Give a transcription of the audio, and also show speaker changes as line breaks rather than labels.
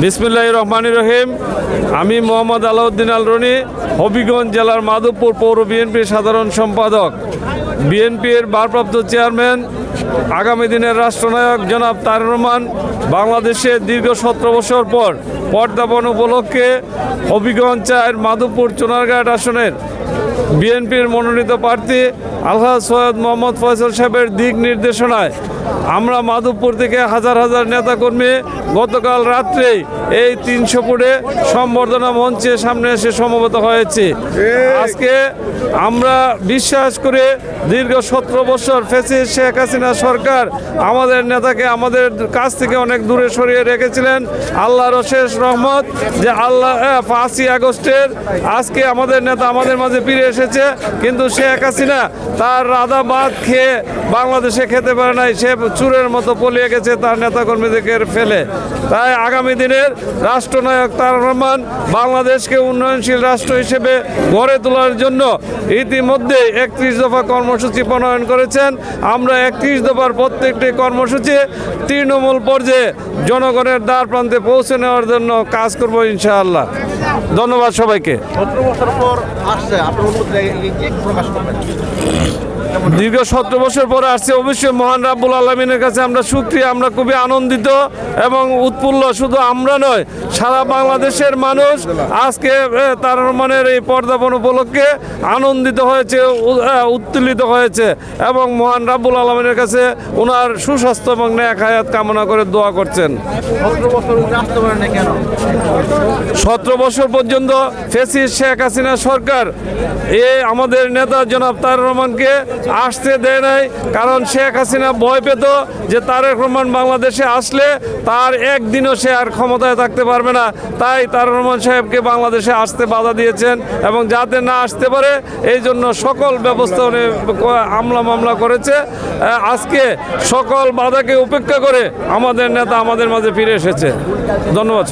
বিসমিল্লাহির রহমানির রহিম। আমি মোহাম্মদ আলাউদ্দিন আল রনি, হবিগঞ্জ জেলার মাধবপুর পৌর বিএনপির সাধারণ সম্পাদক। বিএনপির ভারপ্রাপ্ত চেয়ারম্যান, আগামী দিনের রাষ্ট্রনায়ক জনাব তারেক রহমান বাংলাদেশে দীর্ঘ 17 বছর পর পদার্পণ উপলক্ষে হবিগঞ্জ 4 মাধবপুর চুনারঘাট আসনের বিএনপির মনোনীত প্রার্থী আলহাজ সৈয়দ মোহাম্মদ ফয়সাল সাহেবের দিক নির্দেশনায় আমরা মাধবপুর থেকে হাজার হাজার নেতাকর্মী গতকাল রাত্রেই এই 300 ফুটে সম্বর্ধনা মঞ্চের সামনে এসে সমবেত হয়েছে। আজকে আমরা বিশ্বাস করে দীর্ঘ 17 বছর ফ্যাসিস্ট শেখ হাসিনা সরকার আমাদের নেতাকে আমাদের কাছ থেকে অনেক দূরে সরিয়ে রেখেছিলেন। আল্লাহর অশেষ রহমত যে 5ই আগস্টের আজকে আমাদের নেতা আমাদের মাঝে ফিরে এসেছে, কিন্তু শেখ হাসিনা তার রাধা ভাত খেয়ে বাংলাদেশে খেতে পারে নাই, সে চুরের মতো পলিয়ে গেছে তার নেতাকর্মীদেরকে ফেলে। তাই আগামী দিনের রাষ্ট্রনায়ক তারেক রহমান বাংলাদেশকে উন্নয়নশীল রাষ্ট্র হিসেবে গড়ে তোলার জন্য ইতিমধ্যে 31 দফা কর্মসূচি প্রণয়ন করেছেন। আমরা 31 দফার প্রত্যেকটি কর্মসূচি তৃণমূল পর্যায়ে জনগণের দ্বার প্রান্তে পৌঁছে নেওয়ার জন্য কাজ করব ইনশাআল্লাহ। ধন্যবাদ সবাইকে। দীর্ঘ 17 বছর পরে আসছে, অবশ্যই মহান রাব্বুল আলামিনের কাছে আমরা শুকরিয়া, আমরা খুবই আনন্দিত এবং উৎফুল্ল। শুধু আমরা নয়, সারা বাংলাদেশের মানুষ আজকে তারেক রহমানের এই পদার্পণ উপলক্ষে আনন্দিত হয়েছে, উত্তেজিত হয়েছে এবং মহান রাব্বুল আলামিনের কাছে ওনার সুস্বাস্থ্য এবং নেক হায়াত কামনা করে দোয়া করছেন। 17 বছর পর্যন্ত ফ্যাসিস্ট শেখ হাসিনা সরকার আমাদের নেতা জনাব তারেক রহমানকে আসতে দেয় নাই, কারণ শেখ হাসিনা ভয় পেত যে তারেক রহমান বাংলাদেশে আসলে তার একদিনও সে আর ক্ষমতায় থাকতে পারবে না। তাই তারেক রহমান সাহেবকে বাংলাদেশে আসতে বাধা দিয়েছেন এবং যাতে না আসতে পারে এই জন্য সকল ব্যবস্থা উনি আমলা মামলা করেছে। আজকে সকল বাধাকে উপেক্ষা করে আমাদের নেতা আমাদের মাঝে ফিরে এসেছে। ধন্যবাদ।